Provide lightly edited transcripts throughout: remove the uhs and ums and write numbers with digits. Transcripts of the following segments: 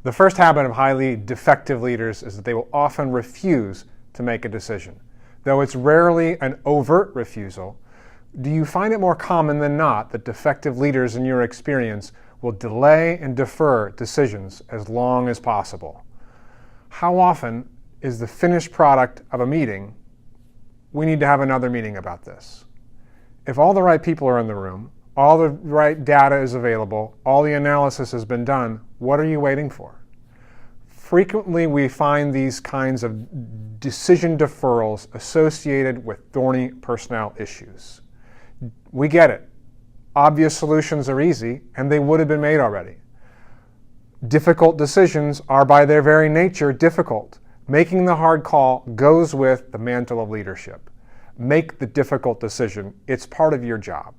The first habit of highly defective leaders is that they will often refuse to make a decision. Though it's rarely an overt refusal, do you find it more common than not that defective leaders in your experience will delay and defer decisions as long as possible? How often is the finished product of a meeting, we need to have another meeting about this? If all the right people are in the room, all the right data is available, all the analysis has been done, what are you waiting for? Frequently, we find these kinds of decision deferrals associated with thorny personnel issues. We get it. Obvious solutions are easy, and they would have been made already. Difficult decisions are by their very nature difficult. Making the hard call goes with the mantle of leadership. Make the difficult decision. It's part of your job.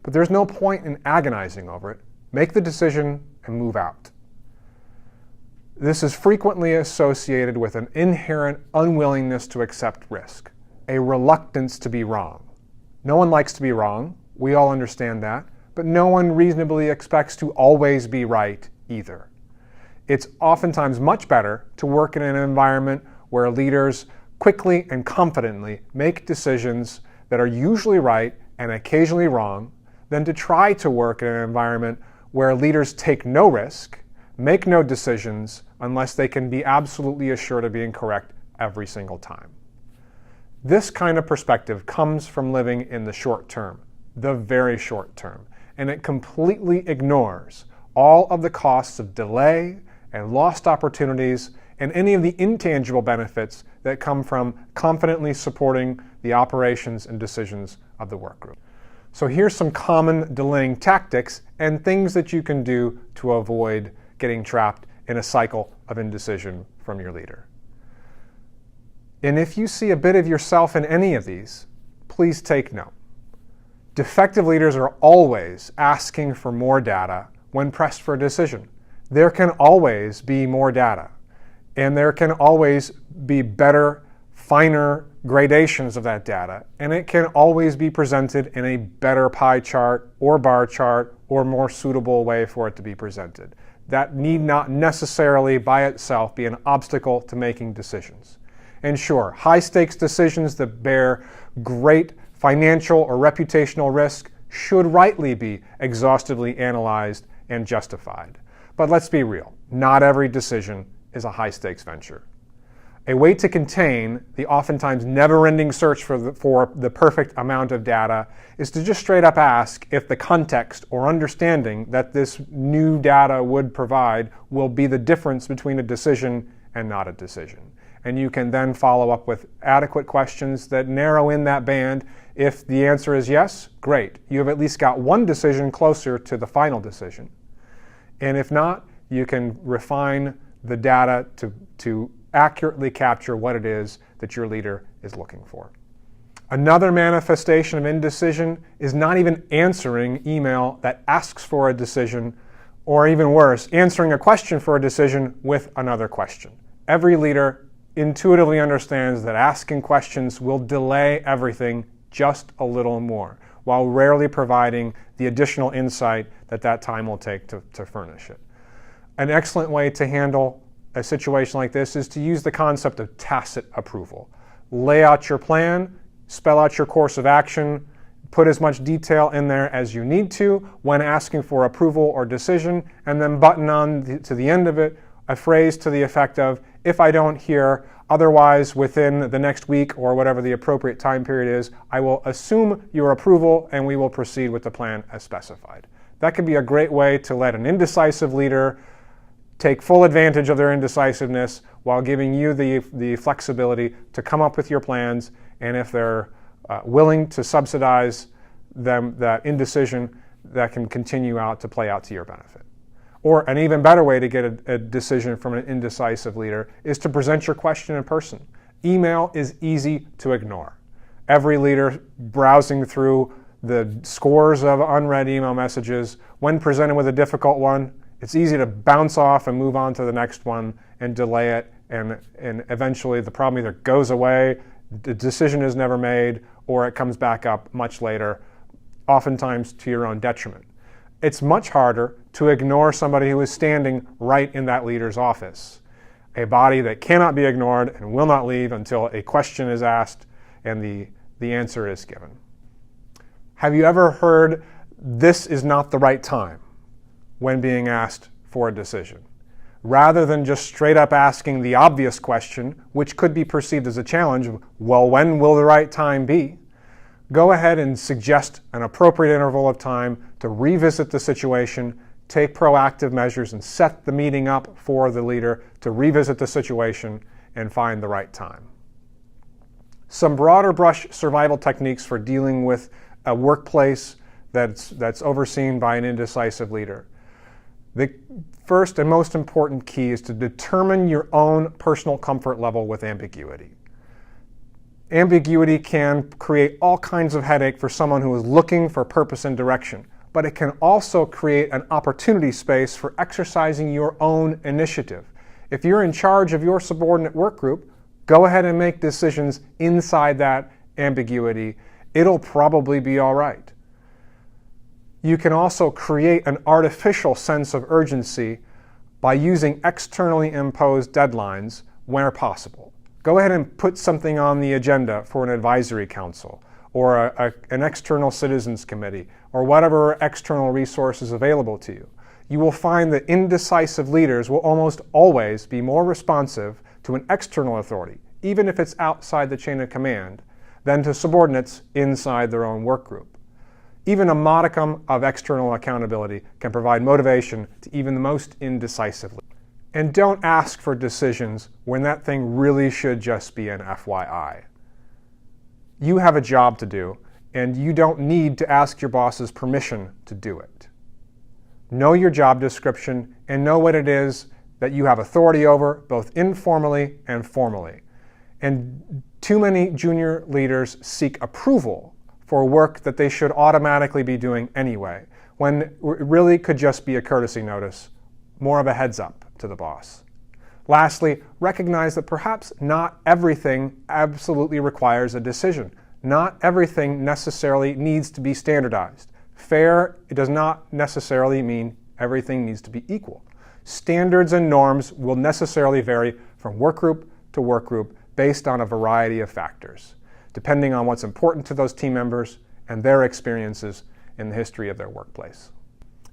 But there's no point in agonizing over it. Make the decision and move out. This is frequently associated with an inherent unwillingness to accept risk, a reluctance to be wrong. No one likes to be wrong. We all understand that. But no one reasonably expects to always be right either. It's oftentimes much better to work in an environment where leaders quickly and confidently make decisions that are usually right and occasionally wrong than to try to work in an environment where leaders take no risk, make no decisions unless they can be absolutely assured of being correct every single time. This kind of perspective comes from living in the short term, the very short term, and it completely ignores all of the costs of delay and lost opportunities and any of the intangible benefits that come from confidently supporting the operations and decisions of the work group. So here's some common delaying tactics and things that you can do to avoid getting trapped in a cycle of indecision from your leader. And if you see a bit of yourself in any of these, please take note. Defective leaders are always asking for more data when pressed for a decision. There can always be more data, and there can always be better, finer gradations of that data, and it can always be presented in a better pie chart or bar chart or more suitable way for it to be presented. That need not necessarily by itself be an obstacle to making decisions. And sure, high-stakes decisions that bear great financial or reputational risk should rightly be exhaustively analyzed and justified. But let's be real, not every decision is a high-stakes venture. A way to contain the oftentimes never-ending search for the perfect amount of data is to just straight up ask if the context or understanding that this new data would provide will be the difference between a decision and not a decision. And you can then follow up with adequate questions that narrow in that band. If the answer is yes, great. You have at least got one decision closer to the final decision. And if not, you can refine the data to accurately capture what it is that your leader is looking for. Another manifestation of indecision is not even answering email that asks for a decision, or even worse, answering a question for a decision with another question. Every leader intuitively understands that asking questions will delay everything just a little more, while rarely providing the additional insight that time will take to furnish it. An excellent way to handle a situation like this is to use the concept of tacit approval. Lay out your plan, spell out your course of action, put as much detail in there as you need to when asking for approval or decision, and then button on to the end of it a phrase to the effect of, if I don't hear otherwise within the next week or whatever the appropriate time period is, I will assume your approval and we will proceed with the plan as specified. That could be a great way to let an indecisive leader take full advantage of their indecisiveness while giving you the flexibility to come up with your plans, and if they're willing to subsidize that indecision, that can continue out to play out to your benefit. Or an even better way to get a decision from an indecisive leader is to present your question in person. Email is easy to ignore. Every leader browsing through the scores of unread email messages, when presented with a difficult one, it's easy to bounce off and move on to the next one and delay it, and eventually the problem either goes away, the decision is never made, or it comes back up much later, oftentimes to your own detriment. It's much harder to ignore somebody who is standing right in that leader's office. A body that cannot be ignored and will not leave until a question is asked and the answer is given. Have you ever heard, "This is not the right time," when being asked for a decision? Rather than just straight up asking the obvious question, which could be perceived as a challenge, well, when will the right time be? Go ahead and suggest an appropriate interval of time to revisit the situation, take proactive measures, and set the meeting up for the leader to revisit the situation and find the right time. Some broader brush survival techniques for dealing with a workplace that's overseen by an indecisive leader. The first and most important key is to determine your own personal comfort level with ambiguity. Ambiguity can create all kinds of headache for someone who is looking for purpose and direction, but it can also create an opportunity space for exercising your own initiative. If you're in charge of your subordinate work group, go ahead and make decisions inside that ambiguity. It'll probably be all right. You can also create an artificial sense of urgency by using externally imposed deadlines where possible. Go ahead and put something on the agenda for an advisory council or an external citizens committee or whatever external resource is available to you. You will find that indecisive leaders will almost always be more responsive to an external authority, even if it's outside the chain of command, than to subordinates inside their own work group. Even a modicum of external accountability can provide motivation to even the most indecisive leaders. And don't ask for decisions when that thing really should just be an FYI. You have a job to do, and you don't need to ask your boss's permission to do it. Know your job description and know what it is that you have authority over, both informally and formally. And too many junior leaders seek approval for work that they should automatically be doing anyway, when it really could just be a courtesy notice, more of a heads up to the boss. Lastly, recognize that perhaps not everything absolutely requires a decision. Not everything necessarily needs to be standardized. Fair, it does not necessarily mean everything needs to be equal. Standards and norms will necessarily vary from work group to work group based on a variety of factors, depending on what's important to those team members and their experiences in the history of their workplace.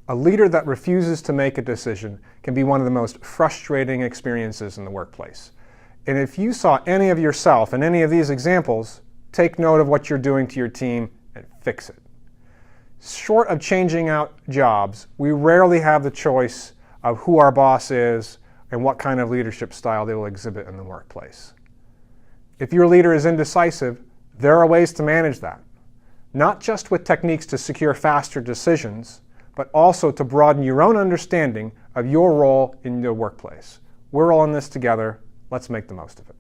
A leader that refuses to make a decision can be one of the most frustrating experiences in the workplace. And if you saw any of yourself in any of these examples, take note of what you're doing to your team and fix it. Short of changing out jobs, we rarely have the choice of who our boss is and what kind of leadership style they will exhibit in the workplace. If your leader is indecisive, there are ways to manage that. Not just with techniques to secure faster decisions, but also to broaden your own understanding of your role in the workplace. We're all in this together. Let's make the most of it.